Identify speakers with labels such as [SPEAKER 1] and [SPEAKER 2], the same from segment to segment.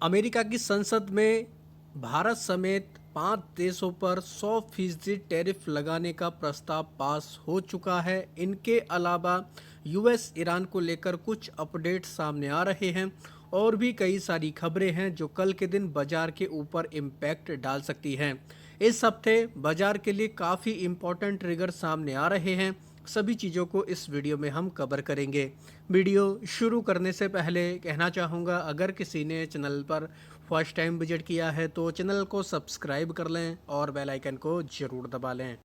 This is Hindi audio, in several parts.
[SPEAKER 1] अमेरिका की संसद में भारत समेत 5 देशों पर 100% टैरिफ लगाने का प्रस्ताव पास हो चुका है। इनके अलावा यूएस ईरान को लेकर कुछ अपडेट सामने आ रहे हैं और भी कई सारी खबरें हैं जो कल के दिन बाजार के ऊपर इम्पैक्ट डाल सकती हैं। इस हफ्ते बाजार के लिए काफ़ी इम्पोर्टेंट ट्रिगर सामने आ रहे हैं। सभी चीज़ों को इस वीडियो में हम कवर करेंगे। वीडियो शुरू करने से पहले कहना चाहूँगा, अगर किसी ने चैनल पर फर्स्ट टाइम विजिट किया है तो चैनल को सब्सक्राइब कर लें और बेल आइकन को ज़रूर दबा लें।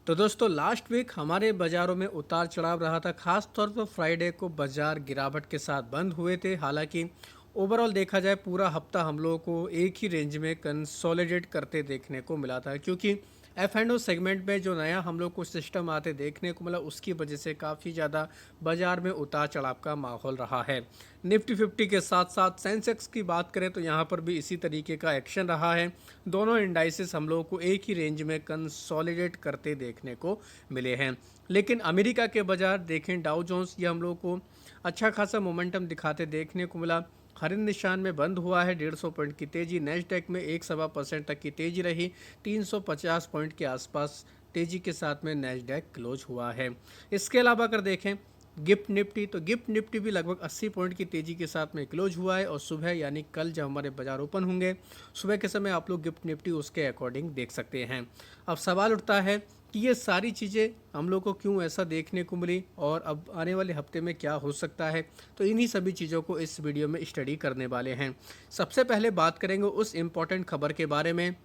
[SPEAKER 1] तो दोस्तों, लास्ट वीक हमारे बाज़ारों में उतार चढ़ाव रहा था। खास तौर पर फ्राइडे को बाज़ार गिरावट के साथ बंद हुए थे। हालांकि ओवरऑल देखा जाए पूरा हफ्ता हम लोगों को एक ही रेंज में कंसोलिडेट करते देखने को मिला था, क्योंकि एफ एंड ओ सेगमेंट में जो नया हम लोग को सिस्टम आते देखने को मिला उसकी वजह से काफ़ी ज़्यादा बाज़ार में उतार चढ़ाव का माहौल रहा है। निफ्टी 50 के साथ साथ सेंसेक्स की बात करें तो यहाँ पर भी इसी तरीके का एक्शन रहा है। दोनों इंडाइसेस हम लोगों को एक ही रेंज में कंसोलिडेट करते देखने को मिले हैं। लेकिन अमेरिका के बाज़ार देखें, डाउ जोन्स ये हम लोग को अच्छा खासा मोमेंटम दिखाते देखने को मिला। हरे निशान में बंद हुआ है। 150 पॉइंट की तेजी। नेस्डैक में 1.25% तक की तेजी रही। 350 पॉइंट के आसपास तेजी के साथ में नेस्डैक क्लोज हुआ है। इसके अलावा अगर देखें गिफ्ट निफ्टी, तो गिफ्ट निफ्टी भी लगभग 80 पॉइंट की तेजी के साथ में क्लोज हुआ है। और सुबह यानी कल जब हमारे बाजार ओपन होंगे सुबह के समय आप लोग गिफ्ट निफ्टी उसके अकॉर्डिंग देख सकते हैं। अब सवाल उठता है कि ये सारी चीज़ें हम लोग को क्यों ऐसा देखने को मिली और अब आने वाले हफ्ते में क्या हो सकता है, तो इन्हीं सभी चीज़ों को इस वीडियो में स्टडी करने वाले हैं। सबसे पहले बात करेंगे उस इम्पॉर्टेंट खबर के बारे में।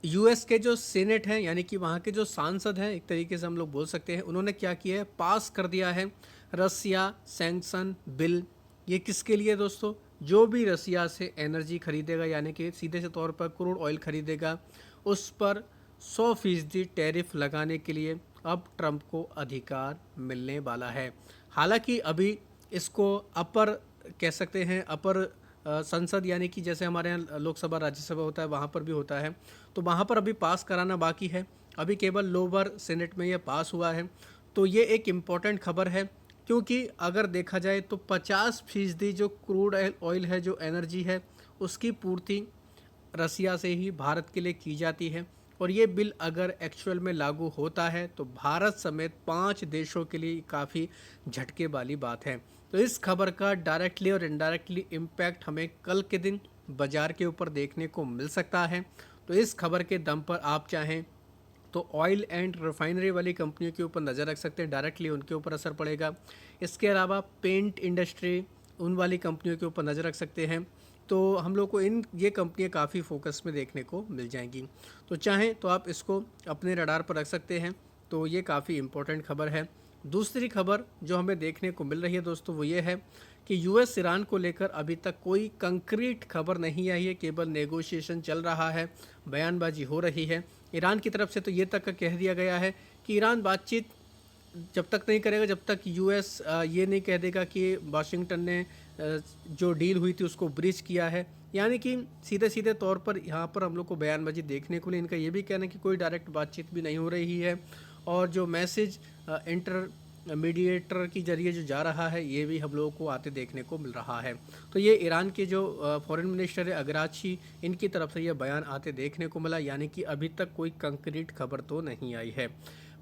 [SPEAKER 1] यूएस के जो सीनेट हैं, यानी कि वहाँ के जो सांसद हैं, एक तरीके से हम लोग बोल सकते हैं, उन्होंने क्या किया है, पास कर दिया है रसिया सैंक्शन बिल। ये किसके लिए दोस्तों? जो भी रसिया से एनर्जी खरीदेगा, यानी कि सीधे से तौर पर क्रूड ऑयल खरीदेगा, उस पर 100% टैरिफ लगाने के लिए अब ट्रंप को अधिकार मिलने वाला है। हालांकि अभी इसको अपर कह सकते हैं, अपर संसद यानी कि जैसे हमारे यहाँ लोकसभा राज्यसभा होता है वहाँ पर भी होता है, तो वहाँ पर अभी पास कराना बाकी है। अभी केवल लोअर सेनेट में यह पास हुआ है। तो ये एक इम्पॉर्टेंट खबर है, क्योंकि अगर देखा जाए तो 50% जो क्रूड ऑयल है, जो एनर्जी है, उसकी पूर्ति रसिया से ही भारत के लिए की जाती है। और ये बिल अगर एक्चुअल में लागू होता है तो भारत समेत 5 देशों के लिए काफ़ी झटके वाली बात है। तो इस खबर का डायरेक्टली और इनडायरेक्टली इम्पैक्ट हमें कल के दिन बाजार के ऊपर देखने को मिल सकता है। तो इस खबर के दम पर आप चाहें तो ऑयल एंड रिफाइनरी वाली कंपनियों के ऊपर नज़र रख सकते हैं, डायरेक्टली उनके ऊपर असर पड़ेगा। इसके अलावा पेंट इंडस्ट्री, उन वाली कंपनियों के ऊपर नज़र रख सकते हैं। तो हम लोग को ये कंपनियां काफ़ी फोकस में देखने को मिल जाएंगी। तो चाहें तो आप इसको अपने रडार पर रख सकते हैं। तो ये काफ़ी इम्पोर्टेंट खबर है। दूसरी खबर जो हमें देखने को मिल रही है दोस्तों, वो ये है कि यूएस ईरान को लेकर अभी तक कोई कंक्रीट खबर नहीं आई है, केवल नेगोशिएशन चल रहा है, बयानबाजी हो रही है। ईरान की तरफ से तो ये तक कह दिया गया है कि ईरान बातचीत जब तक नहीं करेगा जब तक यूएस ये नहीं कह देगा कि वाशिंगटन ने जो डील हुई थी उसको ब्रीच किया है। यानी कि सीधे सीधे तौर पर यहाँ पर हम लोग को बयानबाजी देखने को लिए इनका ये भी कहना है कि कोई डायरेक्ट बातचीत भी नहीं हो रही है, और जो मैसेज इंटर मीडिएटर के जरिए जो जा रहा है ये भी हम लोगों को आते देखने को मिल रहा है। तो ये ईरान के जो फॉरेन मिनिस्टर है अगराची, इनकी तरफ से ये बयान आते देखने को मिला। यानी कि अभी तक कोई कंक्रीट खबर तो नहीं आई है।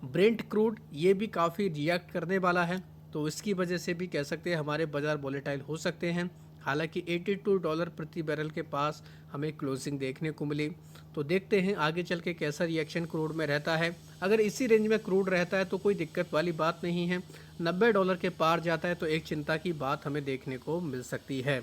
[SPEAKER 1] ब्रेंट क्रूड ये भी काफ़ी रिएक्ट करने वाला है, तो इसकी वजह से भी कह सकते हैं हमारे बाज़ार वॉलेटाइल हो सकते हैं। हालांकि $82 प्रति बैरल के पास हमें क्लोजिंग देखने को मिली। तो देखते हैं आगे चल के कैसा रिएक्शन क्रूड में रहता है। अगर इसी रेंज में क्रूड रहता है तो कोई दिक्कत वाली बात नहीं है। $90 के पार जाता है तो एक चिंता की बात हमें देखने को मिल सकती है।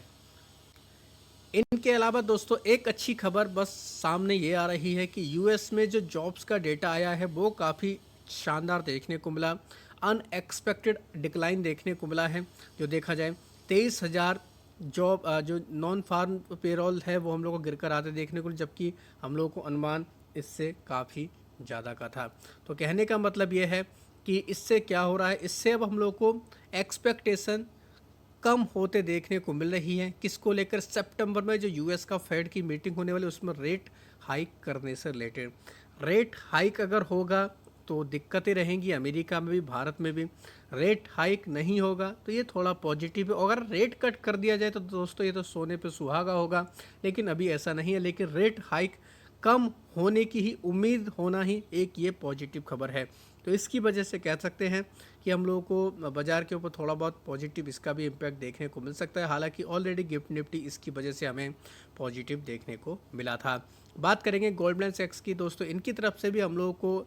[SPEAKER 1] इनके अलावा दोस्तों एक अच्छी खबर बस सामने ये आ रही है कि यूएस में जो जॉब्स का डेटा आया है वो काफ़ी शानदार देखने को मिला। अनएक्सपेक्टेड डिक्लाइन देखने को मिला है। जो देखा जाए 23,000 जॉब जो नॉन फार्म पेरोल है वो हम लोग को गिर कर आते देखने को, जबकि हम लोग को अनुमान इससे काफ़ी ज़्यादा का था। तो कहने का मतलब ये है कि इससे क्या हो रहा है, इससे अब हम लोग को एक्सपेक्टेशन कम होते देखने को मिल रही है। किसको लेकर? सितंबर में जो यूएस का फेड की मीटिंग होने वाली उसमें रेट हाइक करने से रिलेटेड। रेट हाइक अगर होगा तो दिक्कतें रहेंगी अमेरिका में भी, भारत में भी। रेट हाइक नहीं होगा तो ये थोड़ा पॉजिटिव है। अगर रेट कट कर दिया जाए तो दोस्तों ये तो सोने पे सुहागा होगा, लेकिन अभी ऐसा नहीं है। लेकिन रेट हाइक कम होने की ही उम्मीद होना ही एक ये पॉजिटिव खबर है। तो इसकी वजह से कह सकते हैं कि हम लोगों को बाज़ार के ऊपर थोड़ा बहुत पॉजिटिव इसका भी इम्पैक्ट देखने को मिल सकता है। हालांकि ऑलरेडी गिफ्ट निफ्टी इसकी वजह से हमें पॉजिटिव देखने को मिला था। बात करेंगे गोल्डमैन सैक्स की दोस्तों, इनकी तरफ से भी हम लोगों को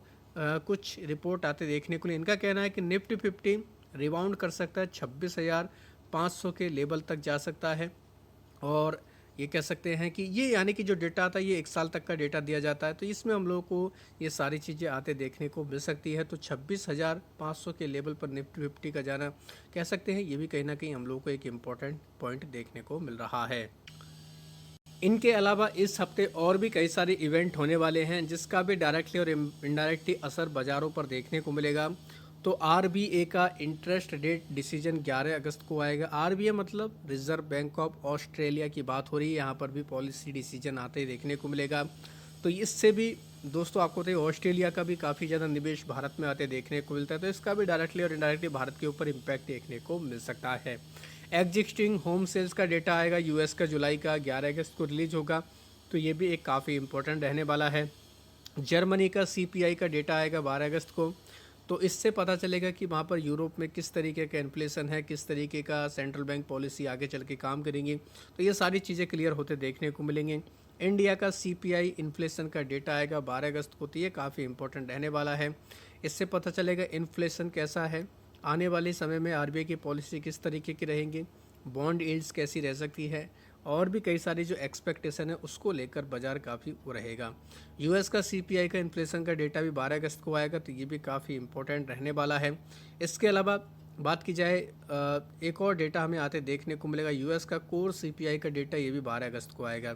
[SPEAKER 1] कुछ रिपोर्ट आते देखने को। इनका कहना है कि निफ्टी 50 रिबाउंड कर सकता है, 26,500 के लेवल तक जा सकता है। और ये कह सकते हैं कि ये यानी कि जो डेटा आता है ये 1 साल तक का डेटा दिया जाता है, तो इसमें हम लोगों को ये सारी चीज़ें आते देखने को मिल सकती है। तो 26,500 के लेवल पर निफ्टी 50 का जाना कह सकते हैं, ये भी कहीं ना कहीं हम लोगों को एक इम्पॉर्टेंट पॉइंट देखने को मिल रहा है। इनके अलावा इस हफ्ते और भी कई सारे इवेंट होने वाले हैं, जिसका भी डायरेक्टली और इनडायरेक्टली असर बाज़ारों पर देखने को मिलेगा। तो आरबीए का इंटरेस्ट रेट डिसीजन 11 अगस्त को आएगा। आरबीए मतलब रिजर्व बैंक ऑफ ऑस्ट्रेलिया की बात हो रही है, यहाँ पर भी पॉलिसी डिसीजन आते ही देखने को मिलेगा। तो इससे भी दोस्तों आपको तो ऑस्ट्रेलिया का भी काफ़ी ज़्यादा निवेश भारत में आते देखने को मिलता है, तो इसका भी डायरेक्टली और इनडायरेक्टली भारत के ऊपर इम्पैक्ट देखने को मिल सकता है। एग्जिस्टिंग होम सेल्स का डेटा आएगा यूएस का, जुलाई का 11 अगस्त को रिलीज होगा, तो ये भी एक काफ़ी इंपॉर्टेंट रहने वाला है। जर्मनी का सीपीआई का डेटा आएगा 12 अगस्त को, तो इससे पता चलेगा कि वहाँ पर यूरोप में किस तरीके का इन्फ्लेशन है, किस तरीके का सेंट्रल बैंक पॉलिसी आगे चल के काम करेंगी, तो ये सारी चीज़ें क्लियर होते देखने को मिलेंगे। इंडिया का सीपीआई इन्फ्लेशन का डेटा आएगा 12 अगस्त को, तो ये काफ़ी इंपॉर्टेंट रहने वाला है। इससे पता चलेगा इन्फ्लेशन कैसा है, आने वाले समय में आरबीआई की पॉलिसी किस तरीके की रहेंगी, बॉन्ड यील्ड्स कैसी रह सकती है, और भी कई सारी जो एक्सपेक्टेशन है उसको लेकर बाजार काफ़ी वो रहेगा। यूएस का सीपीआई का इन्फ्लेशन का डेटा भी 12 अगस्त को आएगा, तो ये भी काफ़ी इंपॉर्टेंट रहने वाला है। इसके अलावा बात की जाए एक और डेटा हमें आते देखने को मिलेगा, यूएस का कोर सीपीआई का डेटा, ये भी 12 अगस्त को आएगा।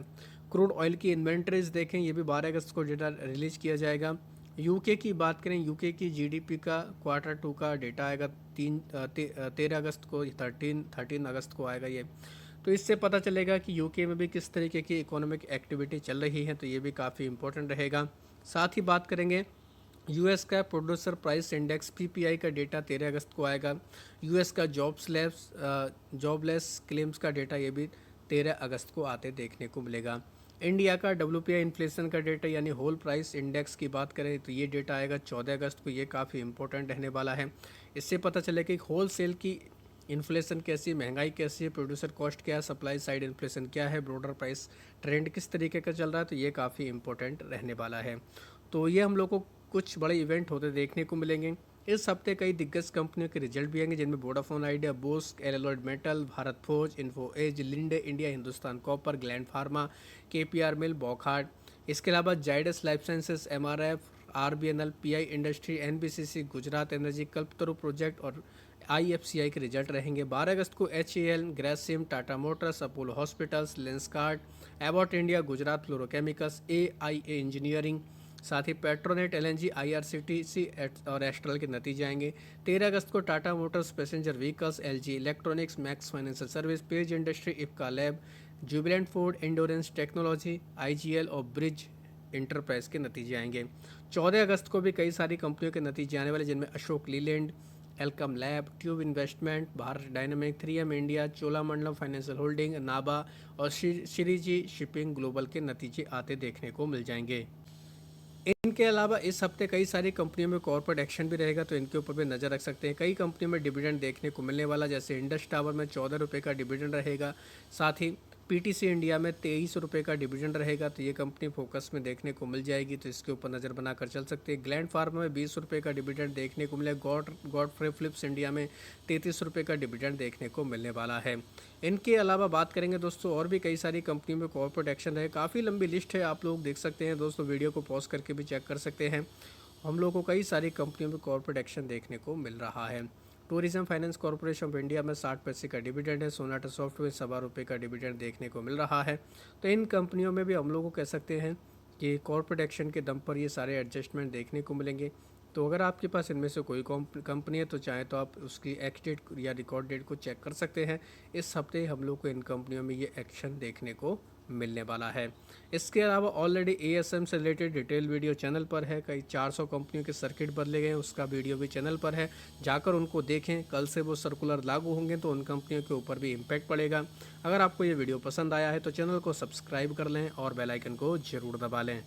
[SPEAKER 1] क्रूड ऑयल की इन्वेंट्रीज देखें, ये भी 12 अगस्त को डेटा रिलीज किया जाएगा। यूके की बात करें, यूके की जीडीपी का Q2 का डेटा आएगा 13 अगस्त को, 13 अगस्त को आएगा ये। तो इससे पता चलेगा कि यूके में भी किस तरीके की इकोनॉमिक एक्टिविटी चल रही है, तो ये भी काफ़ी इंपॉर्टेंट रहेगा। साथ ही बात करेंगे यूएस का प्रोड्यूसर प्राइस इंडेक्स पीपीआई का डेटा 13 अगस्त को आएगा। यूएस का जॉबलेस क्लेम्स का डेटा ये भी 13 अगस्त को आते देखने को मिलेगा। इंडिया का डब्ल्यूपीआई इन्फ्लेशन का डेटा यानी होल प्राइस इंडेक्स की बात करें तो ये डेटा आएगा 14 अगस्त को, ये काफ़ी इंपॉर्टेंट रहने वाला है। इससे पता चलेगा कि होल सेल की इन्फ्लेशन कैसी है, महंगाई कैसी है, प्रोड्यूसर कॉस्ट क्या है, सप्लाई साइड इन्फ्लेशन क्या है, ब्रॉडर प्राइस ट्रेंड किस तरीके का चल रहा है, तो ये काफ़ी इंपॉर्टेंट रहने वाला है। तो ये हम लोग को कुछ बड़े इवेंट होते देखने को मिलेंगे। इस हफ्ते कई दिग्गज कंपनियों के रिजल्ट भी आएंगे, जिनमें वोडाफोन आइडिया, बोस्क, एलोलॉयड metal, Bharat Forge, Info Edge, Linde India, Hindustan Copper, Gland Pharma, KPR mill, Wockhardt. इसके अलावा Zydus life sciences, MRF, RBNL, PI industry, NBCC, Gujarat energy, Kalpataru project और आईएफसीआई के रिजल्ट रहेंगे। 12 अगस्त को HAL, Grasim, Tata Motors, Apollo Hospitals, Lenskart, Abbott India, Gujarat fluorochemicals, AIA engineering, साथ ही पेट्रोनेट, एलएनजी, आईआरसीटीसी और एस्ट्रल के नतीजे आएंगे। 13 अगस्त को Tata Motors passenger vehicles, LG Electronics, Max Financial Service, Page Industry, Ipca lab, Jubilant food, Endurance technology, IGL और ब्रिज इंटरप्राइज के नतीजे आएंगे। 14 अगस्त को भी कई सारी कंपनियों के नतीजे आने वाले, जिनमें Ashok Leyland, Alkem lab, tube investment, Bharat dynamic, 3M India, Cholamandalam financial holding, नाबा और श्रीजी शिपिंग ग्लोबल के नतीजे आते देखने को मिल जाएंगे। इनके अलावा इस हफ्ते कई सारी कंपनियों में कॉर्पोरेट एक्शन भी रहेगा, तो इनके ऊपर भी नज़र रख सकते हैं। कई कंपनियों में डिविडेंड देखने को मिलने वाला, जैसे इंडस टावर में 14 रुपये का डिविडेंड रहेगा। साथ ही पीटीसी इंडिया में 23 रुपये का डिविडेंड रहेगा, तो ये कंपनी फोकस में देखने को मिल जाएगी, तो इसके ऊपर नज़र बनाकर चल सकते हैं। ग्लैंड फार्मा में 20 रुपये का डिविडेंड देखने को मिलेगा। गॉडफ्रे फिलिप्स इंडिया में 33 रुपये का डिविडेंड देखने को मिलने वाला है। इनके अलावा बात करेंगे दोस्तों और भी कई सारी कंपनियों में कॉर्पोरेट एक्शन है, काफ़ी लंबी लिस्ट है, आप लोग देख सकते हैं दोस्तों, वीडियो को पॉज करके भी चेक कर सकते हैं। हम लोग को कई सारी कंपनियों में कॉर्पोरेट एक्शन देखने को मिल रहा है। Tourism finance corporation of India में 60 पैसे का डिविडेंड है। सोनाटा सॉफ्टवेयर 7 रुपये का डिविडेंड देखने को मिल रहा है। तो इन कंपनियों में भी हम लोग को कह सकते हैं कि कॉर्पोरेट एक्शन के दम पर ये सारे एडजस्टमेंट देखने को मिलेंगे। तो अगर आपके पास इनमें से कोई कंपनी है तो चाहे तो आप उसकी एक्स डेट या रिकॉर्ड डेट को चेक कर सकते हैं। इस हफ्ते हम लोग को इन कंपनियों में ये एक्शन देखने को मिलने वाला है। इसके अलावा ऑलरेडी ASM से रिलेटेड डिटेल वीडियो चैनल पर है, कई 400 कंपनियों के सर्किट बदले गए हैं, उसका वीडियो भी चैनल पर है, जाकर उनको देखें। कल से वो सर्कुलर लागू होंगे तो उन कंपनियों के ऊपर भी इम्पैक्ट पड़ेगा। अगर आपको ये वीडियो पसंद आया है तो चैनल को सब्सक्राइब कर लें और बेल आइकन को ज़रूर दबा लें।